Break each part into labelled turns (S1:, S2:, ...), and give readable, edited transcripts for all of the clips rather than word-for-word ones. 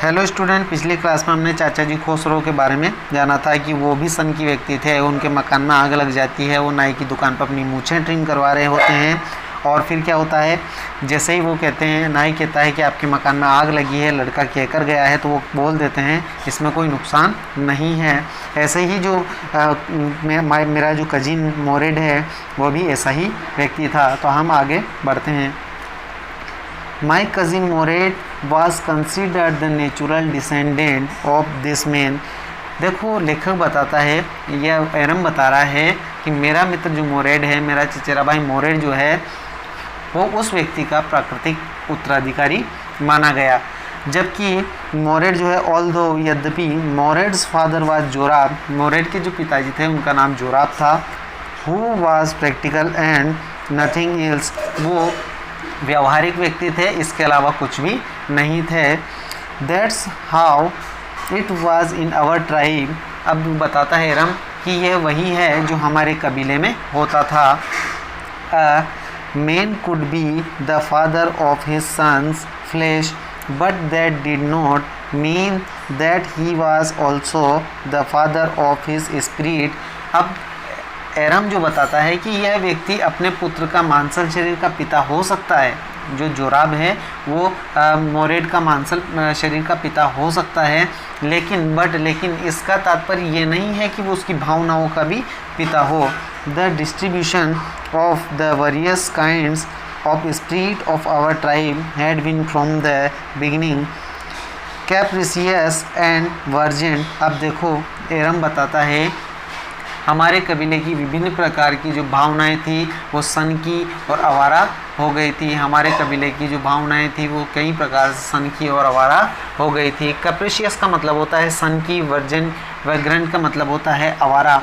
S1: Hello student, पिछली class में हमने चाचा जी खोसरो के बारे में जाना था कि वो भी सन की व्यक्ति थे। उनके मकान में आग लग जाती है, वो नाई की दुकान पर अपनी मूछें ट्रिम करवा रहे होते हैं और फिर क्या होता है, जैसे ही वो कहते हैं, नाई कहता है कि आपके मकान में आग लगी है, लड़का कहकर गया है, तो वो बोल देते हैं इसमें कोई नुकसान नहीं है। ऐसे ही जो मेरा जो कजिन मोरेड है वो भी ऐसा ही व्यक्ति था। तो हम आगे बढ़ते हैं। My cousin Mored was considered the natural descendant of this man। देखो लेखक बताता है, यह एरम बता रहा है कि मेरा मित्र जो मोरेड है, मेरा चचेरा भाई मोरेड जो है, वो उस व्यक्ति का प्राकृतिक उत्तराधिकारी माना गया। जबकि मोरेड जो है, ऑल्दो यद्यपि मोरेड्स फादर वाज जोराब, मोरेड के जो पिताजी थे उनका नाम जोराब था। Who was practical and nothing else, वो व्यवहारिक व्यक्ति थे, इसके अलावा कुछ भी नहीं थे। That's how it was in our tribe. अब बताता है एरम कि यह वही है जो हमारे कबीले में होता था। A man could be the father of his sons flesh but that did not mean that he was also the father of his spirit. अब एरम जो बताता है कि यह व्यक्ति अपने पुत्र का मांसल शरीर का पिता हो सकता है। जो जोराब है वो मोरेड का मांसल शरीर का पिता हो सकता है, लेकिन इसका तात्पर्य ये नहीं है कि वो उसकी भावनाओं का भी पिता हो। The distribution of the various kinds of spirit of our tribe had been from the beginning capricious and virgin. अब देखो एरम बताता है हमारे कबीले की विभिन्न प्रकार की जो भावनाएं थी वो सन की और आवारा हो गई थी। हमारे कबीले की जो भावनाएं थी वो कई प्रकार से सन की और आवारा हो गई थी। कैप्रिशियस का मतलब होता है सन की, वर्जन वैग्रेंट का मतलब होता है आवारा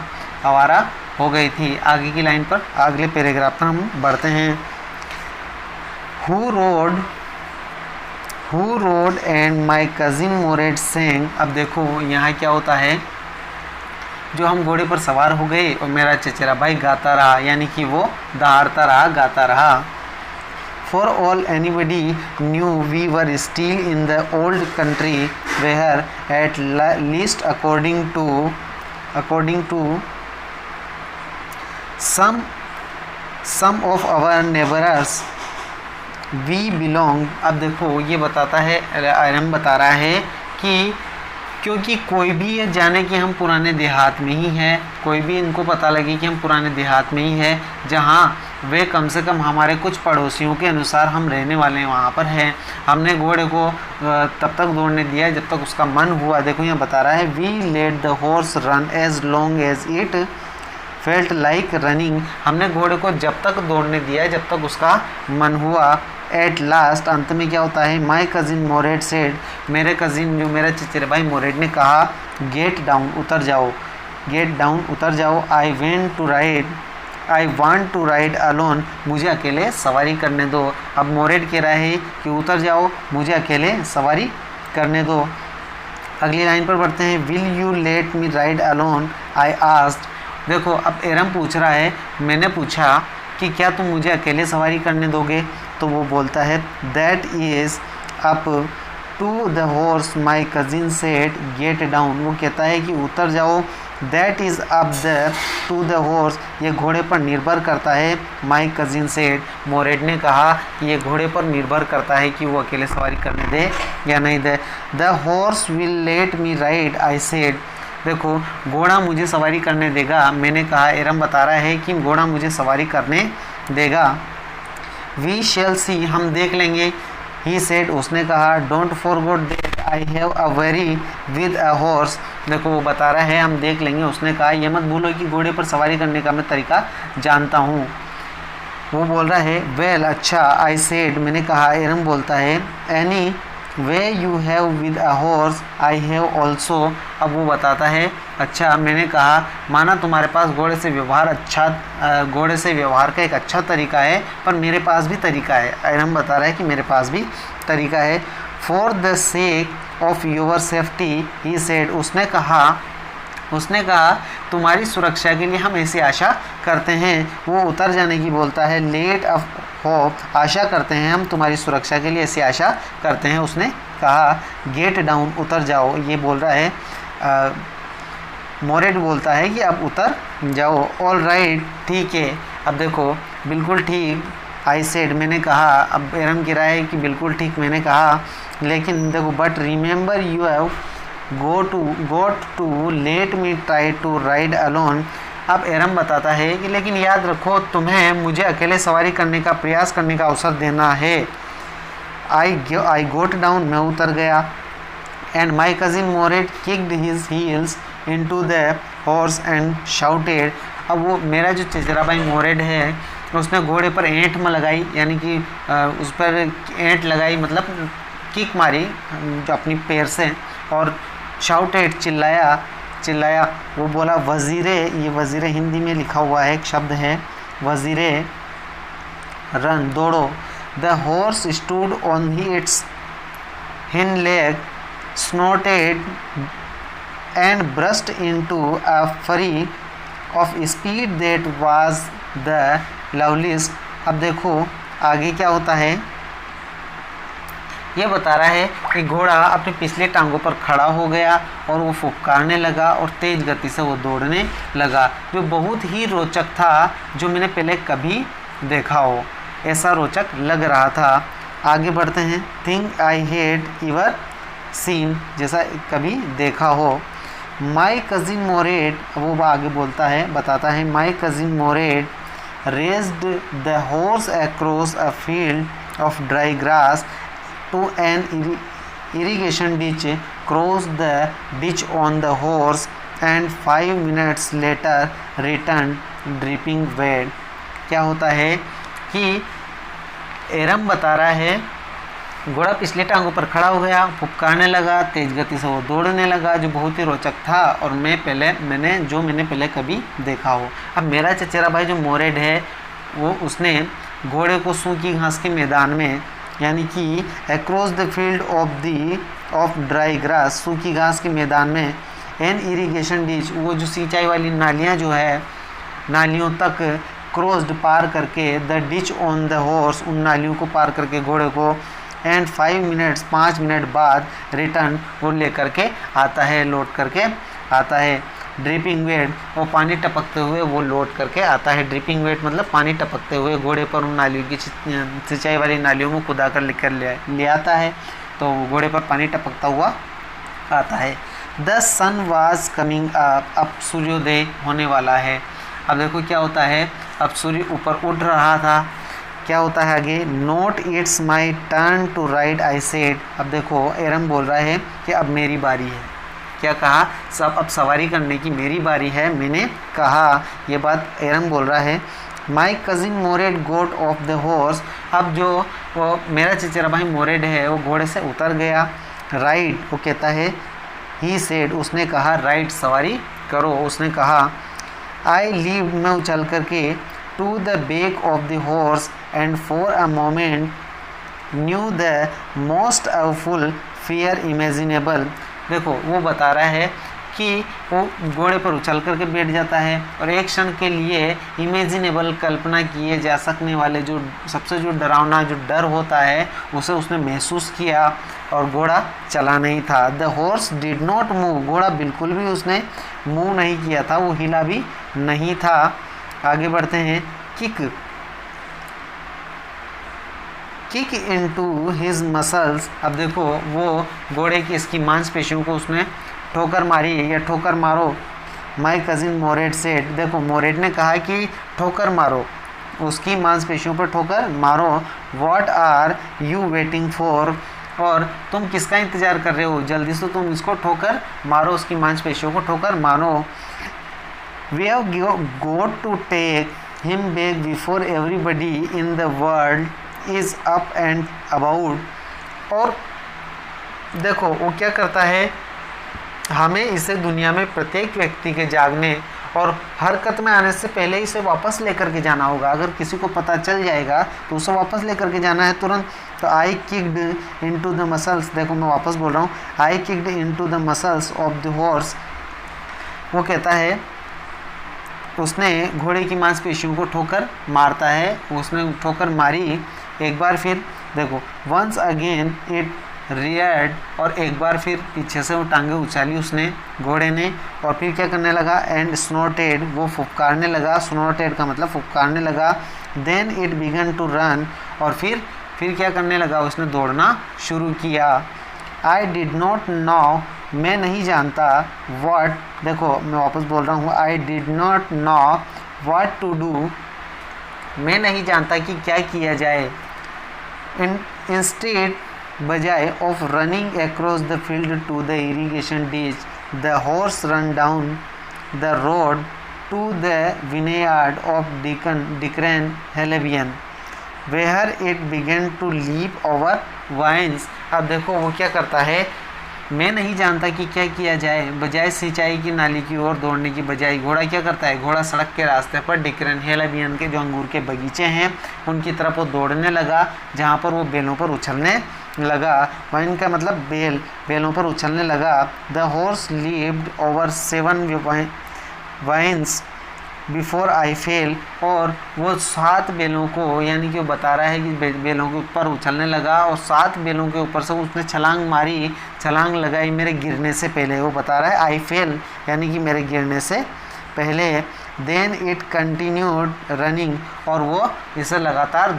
S1: हो गई थी। आगे की लाइन पर, अगले पैराग्राफ पर हम बढ़ते हैं। Who rode and my cousin Mourad sang. अब देखो यहाँ क्या होता है, जो हम घोड़े पर सवार हो गए और मेरा चचेरा भाई गाता रहा, यानी कि वो दहाड़ता रहा, गाता रहा। For all anybody knew we were still in the old country where at least according to some of our neighbours we belonged. अब देखो ये बताता है, आयरन बता रहा है कि क्योंकि कोई भी ये जाने कि हम पुराने देहात में ही हैं, कोई भी इनको पता लगे कि हम पुराने देहात में ही हैं, जहाँ वे कम से कम हमारे कुछ पड़ोसियों के अनुसार हम रहने वाले हैं, वहाँ पर हैं। हमने घोड़े को तब तक दौड़ने दिया जब तक उसका मन हुआ। देखो यहाँ बता रहा है, we let the horse run as long as it felt like running. हमने घोड़े को जब तक दौड़ने दिया जब तक उसका मन हुआ। एट लास्ट, अंत में क्या होता है, माई कजिन मोरेड सेड, मेरे कजिन जो मेरा चचेरे भाई मोरेड ने कहा, गेट डाउन उतर जाओ, गेट डाउन उतर जाओ। I want to ride alone, मुझे अकेले सवारी करने दो। अब मोरेड कह रहा है कि उतर जाओ, मुझे अकेले सवारी करने दो। अगली लाइन पर बढ़ते हैं। Will you let me ride alone I asked. देखो अब एरम पूछ रहा है, मैंने पूछा कि क्या तुम मुझे अकेले सवारी करने दोगे? तो वो बोलता है, that is up to the horse my cousin said get down. वो कहता है कि उतर जाओ। That is up the to the horse, ये घोड़े पर निर्भर करता है। माई कजिन सेड, मोरेड ने कहा कि ये घोड़े पर निर्भर करता है कि वो अकेले सवारी करने दे या नहीं दे। The horse will let me ride I said. देखो घोड़ा मुझे सवारी करने देगा, मैंने कहा। एरम बता रहा है कि घोड़ा मुझे सवारी करने देगा। वी शैल सी, हम देख लेंगे। ही सेड, उसने कहा। Don't forget that I have a very with a horse. देखो वो बता रहा है हम देख लेंगे, उसने कहा ये मत भूलो कि घोड़े पर सवारी करने का मैं तरीका जानता हूँ। वो बोल रहा है, वेल अच्छा, आई सेड, मैंने कहा। एरम बोलता है, any way you have with a horse I have also. अब वो बताता है, अच्छा मैंने कहा, माना तुम्हारे पास घोड़े से व्यवहार का एक अच्छा तरीका है, पर मेरे पास भी तरीका है। एरम बता रहा है कि मेरे पास भी तरीका है। For the sake of your safety he said, उसने कहा तुम्हारी सुरक्षा के लिए हम ऐसी आशा करते हैं। वो उतर जाने की बोलता है। होप, आशा करते हैं हम तुम्हारी सुरक्षा के लिए, ऐसी आशा करते हैं। उसने कहा गेट डाउन, उतर जाओ। ये बोल रहा है मोरेट बोलता है कि अब उतर जाओ। ऑल राइट, ठीक है। अब देखो बिल्कुल ठीक, आई सेड, मैंने कहा। अब एरम कह रहा है कि बिल्कुल ठीक मैंने कहा, लेकिन देखो but remember you have got to let me try to ride alone. अब एरम बताता है कि लेकिन याद रखो तुम्हें मुझे अकेले सवारी करने का प्रयास करने का अवसर देना है। आई गोट डाउन, मैं उतर गया। And my cousin Mourad kicked his heels into the horse and shouted. अब वो मेरा जो चचेरा भाई मोरेड है उसने घोड़े पर ऐंठ में लगाई, यानी कि उस पर ऐंठ लगाई, मतलब किक मारी अपनी पैर से, और शाउटेड, चिल्लाया। वो बोला वज़ीरे, ये वज़ीरे हिंदी में लिखा हुआ है, एक शब्द है वज़ीरे, रन, दौड़ो। The horse stood on its hind leg, snorted and burst into a fury of speed that was the loveliest। अब देखो आगे क्या होता है, ये बता रहा है कि घोड़ा अपनी पिछली टांगों पर खड़ा हो गया और वो फुफकारने लगा और तेज गति से वो दौड़ने लगा, जो बहुत ही रोचक था, जो मैंने पहले कभी देखा हो, ऐसा रोचक लग रहा था। आगे बढ़ते हैं। Think I head ever seen, जैसा कभी देखा हो। माई कजिन मोरेट, वो आगे बोलता है, बताता है, my cousin Mourad raced the horse across a field of dry grass to an irrigation ditch, cross the ditch on the horse and 5 minutes later return dripping wet. क्या होता है कि एरम बता रहा है घोड़ा पिछले टांगों पर खड़ा हो गया, फुफकारने लगा, तेज गति से वो दौड़ने लगा, जो बहुत ही रोचक था और मैंने पहले कभी देखा हो। अब मेरा चचेरा भाई जो मोरेड है वो उसने घोड़े को सूखी घास के मैदान में, यानी कि across the field of dry grass, सूखी घास के मैदान में, एन इरिगेशन डिच, वो जो सिंचाई वाली नालियाँ जो है, नालियों तक क्रॉस्ड, पार करके, the ditch on the horse, उन नालियों को पार करके घोड़े को, एंड 5 मिनट बाद रिटर्न वो लेकर के आता है, लौट करके आता है। ड्रिपिंग वेट, वो पानी टपकते हुए वो लौट करके आता है। ड्रिपिंग वेट मतलब पानी टपकते हुए घोड़े पर उन नालियों की, सिंचाई वाली नालियों में खुदा कर लेकर ले आता है, तो घोड़े पर पानी टपकता हुआ आता है। The sun was coming up, अब सूर्योदय होने वाला है। अब देखो क्या होता है, अब सूर्य ऊपर उठ रहा था। क्या होता है आगे, not it's my turn to ride I said. अब देखो एरम बोल रहा है कि अब मेरी बारी है। क्या कहा, अब सवारी करने की मेरी बारी है, मैंने कहा, ये बात एरम बोल रहा है। My cousin Mourad got off the horse, अब जो वो मेरा चचेरा भाई मोरेड है वो घोड़े से उतर गया। राइड, वो कहता है, ही सेड, उसने कहा, राइड, सवारी करो। उसने कहा, आई लीव, मैं उछल करके, to the back of the horse and for a moment knew the most awful fear imaginable। देखो वो बता रहा है कि वो घोड़े पर उछल करके बैठ जाता है और एक क्षण के लिए इमेजिनेबल, कल्पना किए जा सकने वाले जो सबसे जो डरावना जो डर होता है उसे उसने महसूस किया और घोड़ा चला नहीं था। The horse did not move, घोड़ा बिल्कुल भी उसने मूव नहीं किया था, वो हिला भी नहीं था। आगे बढ़ते हैं। किक इनटू हिज मसल्स, अब देखो वो घोड़े की इसकी मांसपेशियों को उसने ठोकर मारी, या ठोकर मारो। माई कजिन मोरेड सेड, देखो मोरेड ने कहा कि ठोकर मारो, उसकी मांसपेशियों पर ठोकर मारो। What are you waiting for, और तुम किसका इंतज़ार कर रहे हो, जल्दी से तुम इसको ठोकर मारो, उसकी मांसपेशियों को ठोकर मारो। We have got to take him back before everybody in the world is up and about. और देखो वो क्या करता है, हमें इसे दुनिया में प्रत्येक व्यक्ति के जागने और हरकत में आने से पहले इसे वापस लेकर के जाना होगा। अगर किसी को पता चल जाएगा तो उसे वापस लेकर के जाना है तुरंत। तो I kicked into the muscles, देखो मैं वापस बोल रहा हूँ, I kicked into the muscles of the horse. वो कहता है उसने घोड़े की मांसपेशियों को ठोकर मारता है, उसने ठोकर मारी एक बार, फिर देखो वंस अगेन इट रियर्ड, और एक बार फिर पीछे से वो टांगे उछाली उसने घोड़े ने, और फिर क्या करने लगा, एंड स्नोटेड, वो फुफकारने लगा, स्नोटेड का मतलब फुफकारने लगा, then it began to run, और फिर क्या करने लगा, उसने दौड़ना शुरू किया। आई डिड नॉट नो, मैं नहीं जानता, व्हाट, देखो मैं वापस बोल रहा हूँ, I did not know what to do, मैं नहीं जानता कि क्या किया जाए, इंस्टेड, बजाय of running across the field to the irrigation ditch, the horse ran down the road to the vineyard of Dikran Halabian, where it began to leap over vines. अब देखो वो क्या करता है, मैं नहीं जानता कि क्या किया जाए, बजाय सिंचाई की नाली की ओर दौड़ने की बजाय घोड़ा क्या करता है, घोड़ा सड़क के रास्ते पर डिक्रन हेलेबियन के जो अंगूर के बगीचे हैं उनकी तरफ वो दौड़ने लगा, जहाँ पर वो बेलों पर उछलने लगा, वाइन का मतलब बेलों पर उछलने लगा। The horse leaped over 7 vines before I fell, और वो 7 बेलों को, यानी कि वो बता रहा है कि बेलों के ऊपर उछलने लगा और 7 बेलों के ऊपर से उसने छलांग मारी, छलांग लगाई मेरे गिरने से पहले, वो बता रहा है आई फेल यानी कि मेरे गिरने से पहले। देन इट कंटिन्यूड रनिंग, और वो इसे लगातार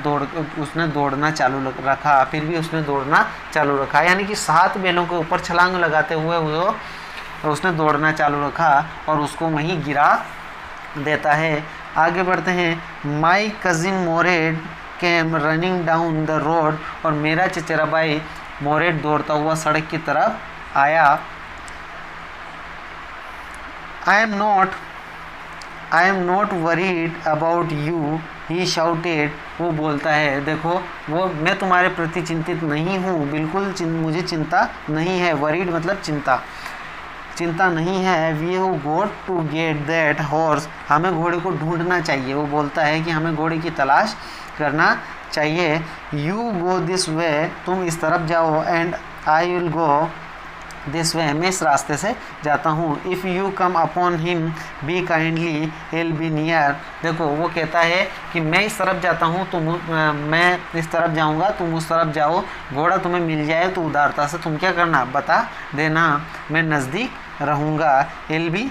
S1: उसने दौड़ना चालू रखा, फिर भी उसने दौड़ना चालू रखा, यानी कि 7 बेलों के ऊपर छलांग लगाते हुए वो उसने दौड़ना चालू रखा और उसको वहीं गिरा देता है। आगे बढ़ते हैं। My cousin Mourad came running down the road, और मेरा चचेरा भाई मोरेड दौड़ता हुआ सड़क की तरफ आया। I am not worried about you, he shouted, वो बोलता है, देखो वो मैं तुम्हारे प्रति चिंतित नहीं हूँ, बिल्कुल मुझे चिंता नहीं है, वरीड मतलब चिंता नहीं है। We have got to get that horse, हमें घोड़े को ढूंढना चाहिए, वो बोलता है कि हमें घोड़े की तलाश करना चाहिए। यू गो दिस वे, तुम इस तरफ जाओ, and I will go this way, मैं इस रास्ते से जाता हूँ। If you come upon him B kindly hello be near, देखो वो कहता है कि मैं इस तरफ जाता हूँ, मैं इस तरफ जाऊँगा, तुम उस तरफ जाओ, घोड़ा तुम्हें मिल जाए तो उदारता से तुम क्या करना, बता देना, मैं नज़दीक रहूँगा। एल बी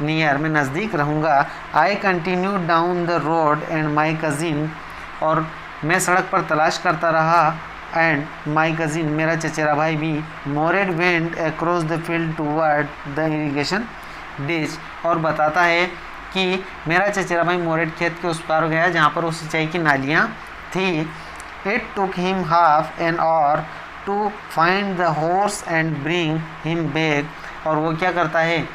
S1: नियर, मैं नज़दीक रहूँगा। I continue down the road and my cousin, और मैं सड़क पर तलाश करता रहा, एंड माई कज़िन, मेरा चचेरा भाई भी, Mourad went across the field toward the irrigation ditch, और बताता है कि मेरा चचेरा भाई मोरेड खेत के उस पार गया जहाँ पर उस सिंचाई की नालियाँ थी। It took him half an hour to find the horse and bring him back, और वो क्या करता है,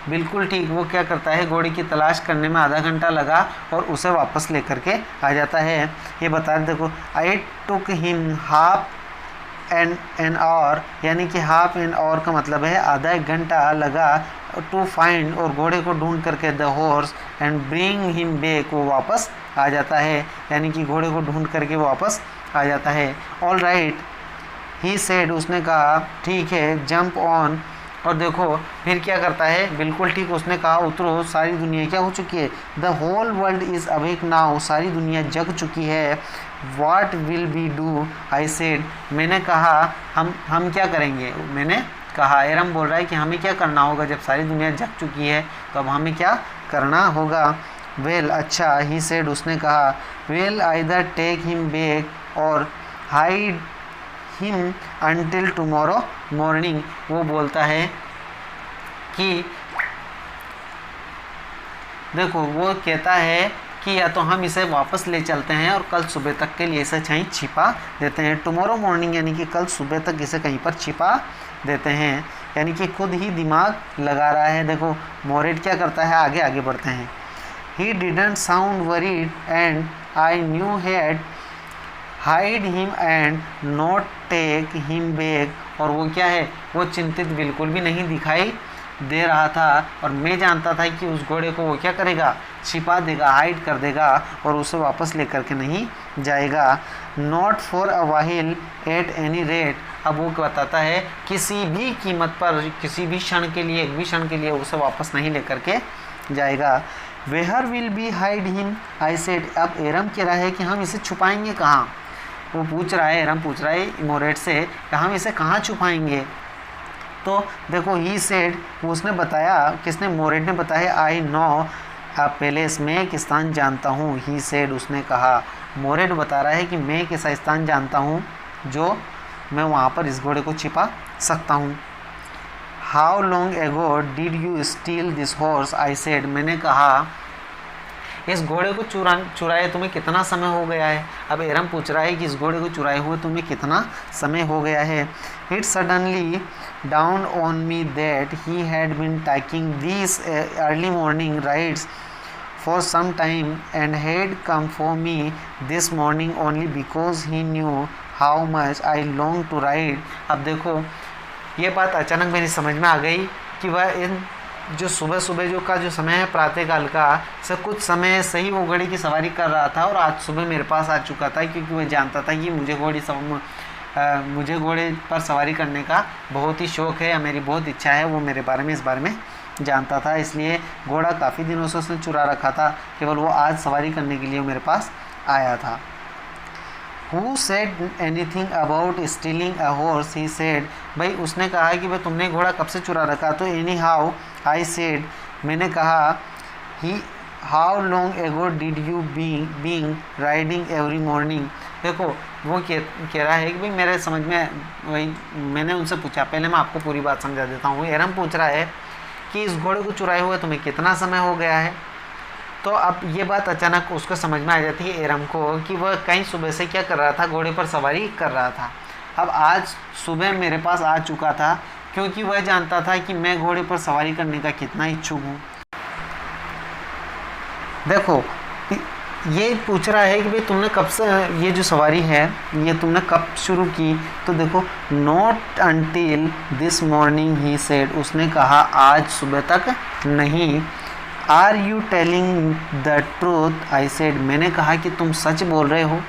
S1: बिल्कुल ठीक, वो क्या करता है, घोड़े की तलाश करने में आधा घंटा लगा और उसे वापस लेकर के आ जाता है। ये बता रहे, देखो I took him half an hour, यानी कि हाफ एन आवर का मतलब है आधा एक घंटा लगा, टू फाइंड, और घोड़े को ढूंढ करके, the horse and bring him back, वो वापस आ जाता है, यानी कि घोड़े को ढूंढ करके वापस आ जाता है। ऑल राइट ही सेड, उसने कहा ठीक है, जंप ऑन, और देखो फिर क्या करता है, बिल्कुल ठीक, उसने कहा उतरो, सारी दुनिया क्या हो चुकी है, the whole world is awake now, सारी दुनिया जग चुकी है। What will we do, I said, मैंने कहा हम क्या करेंगे, मैंने कहा, एरम बोल रहा है कि हमें क्या करना होगा, जब सारी दुनिया जग चुकी है तो अब हमें क्या करना होगा। वेल, अच्छा, ही सेड, उसने कहा, well either take him back or hide him until tomorrow morning, वो बोलता है कि देखो वो कहता है कि या तो हम इसे वापस ले चलते हैं और कल सुबह तक के लिए इसे कहीं छिपा देते हैं। टुमारो मॉर्निंग यानी कि कल सुबह तक इसे कहीं पर छिपा देते हैं, यानी कि खुद ही दिमाग लगा रहा है। देखो मोरेड क्या करता है, आगे आगे बढ़ते हैं। He didn't sound worried and I knew had hide him and not take him back, और वो क्या है, वो चिंतित बिल्कुल भी नहीं दिखाई दे रहा था, और मैं जानता था कि उस घोड़े को वो क्या करेगा, छिपा देगा, हाइड कर देगा और उसे वापस लेकर के नहीं जाएगा। Not for a वाहिल at any rate, अब वो बताता है किसी भी कीमत पर, किसी भी क्षण के लिए, एक भी क्षण के लिए उसे वापस नहीं लेकर के जाएगा। Where will be hide him I said. अब एरम कह रहा है कि हम इसे छुपाएंगे कहाँ। वो पूछ रहा है, एरम पूछ रहा है मोरेट से कि हम इसे कहाँ छुपाएंगे। तो देखो ही सेड, उसने बताया, किसने, मोरेट ने बताया, आई नो अ पैलेस, मैं एक स्थान जानता हूँ। ही सेड, उसने कहा। मोरेट बता रहा है कि मैं एक ऐसा स्थान जानता हूँ जो मैं वहाँ पर इस घोड़े को छिपा सकता हूँ। How long ago did you steel this horse I said. मैंने कहा इस घोड़े को चुराए तुम्हें कितना समय हो गया है। अब एरम पूछ रहा है कि इस घोड़े को चुराए हुए तुम्हें कितना समय हो गया है। It suddenly dawned on me that he had been taking this early morning rides for some time and had come for me this morning only because he knew how much I long to ride. अब देखो ये बात अचानक मेरी समझ में आ गई कि वह इन जो सुबह सुबह जो समय है प्रातःकाल का, से कुछ समय से ही वो घोड़े की सवारी कर रहा था और आज सुबह मेरे पास आ चुका था, क्योंकि वह जानता था कि मुझे घोड़े पर सवारी करने का बहुत ही शौक़ है, मेरी बहुत इच्छा है। वो मेरे बारे में, इस बारे में जानता था, इसलिए घोड़ा काफ़ी दिनों से उसने चुरा रखा था, केवल वो आज सवारी करने के लिए मेरे पास आया था। Who said anything about stealing a horse? He said, भाई उसने कहा कि भाई तुमने घोड़ा कब से चुरा रखा। तो anyhow I said, मैंने कहा, he how long ago did you being riding every morning। देखो वो कह रहा है कि भाई मेरे समझ में, वही मैंने उनसे पूछा, पहले मैं आपको पूरी बात समझा देता हूँ। एरम पूछ रहा है कि इस घोड़े को चुराए हुए तुम्हें कितना समय हो गया है। तो अब ये बात अचानक उसको समझ में आ जाती है एरम को कि वह कहीं सुबह से क्या कर रहा था, घोड़े पर सवारी कर रहा था। अब आज सुबह मेरे पास आ चुका था, क्योंकि वह जानता था कि मैं घोड़े पर सवारी करने का कितना इच्छुक हूँ। देखो ये पूछ रहा है कि भाई तुमने कब से, ये जो सवारी है ये तुमने कब शुरू की। तो देखो not until this morning he said, उसने कहा आज सुबह तक नहीं। Are you telling the truth I said, मैंने कहा कि तुम सच बोल रहे हो।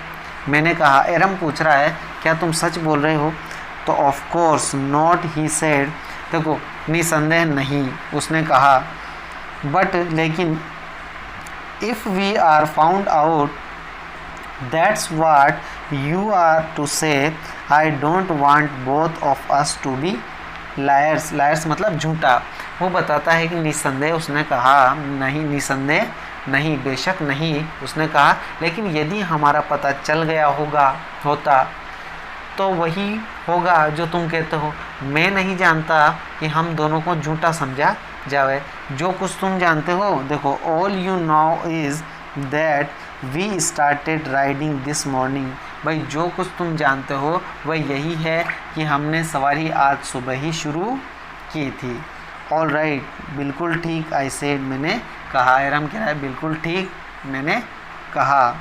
S1: मैंने कहा, एरम पूछ रहा है क्या तुम सच बोल रहे हो। तो of course not he said, देखो निसंदेह नहीं, उसने कहा। बट लेकिन if we are found out that's what you are to say, I don't want both of us to be liars. Liars मतलब झूठा। वो बताता है कि निसंदेह, उसने कहा नहीं, निसंदेह नहीं, बेशक नहीं, उसने कहा, लेकिन यदि हमारा पता चल गया होता तो वही होगा जो तुम कहते हो। मैं नहीं जानता कि हम दोनों को झूठा समझा जाए। जो कुछ तुम जानते हो, देखो all you know is that we started riding this morning. भाई जो कुछ तुम जानते हो वह यही है कि हमने सवारी आज सुबह ही शुरू की थी। ऑल राइट, बिल्कुल ठीक, आई सेड, मैंने कहा। एरम कह रहा है बिल्कुल ठीक, मैंने कहा।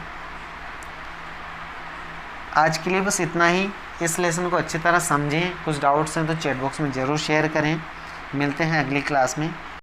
S1: आज के लिए बस इतना ही। इस लेसन को अच्छी तरह समझें। कुछ डाउट्स हैं तो चैट बॉक्स में ज़रूर शेयर करें। मिलते हैं अगली क्लास में।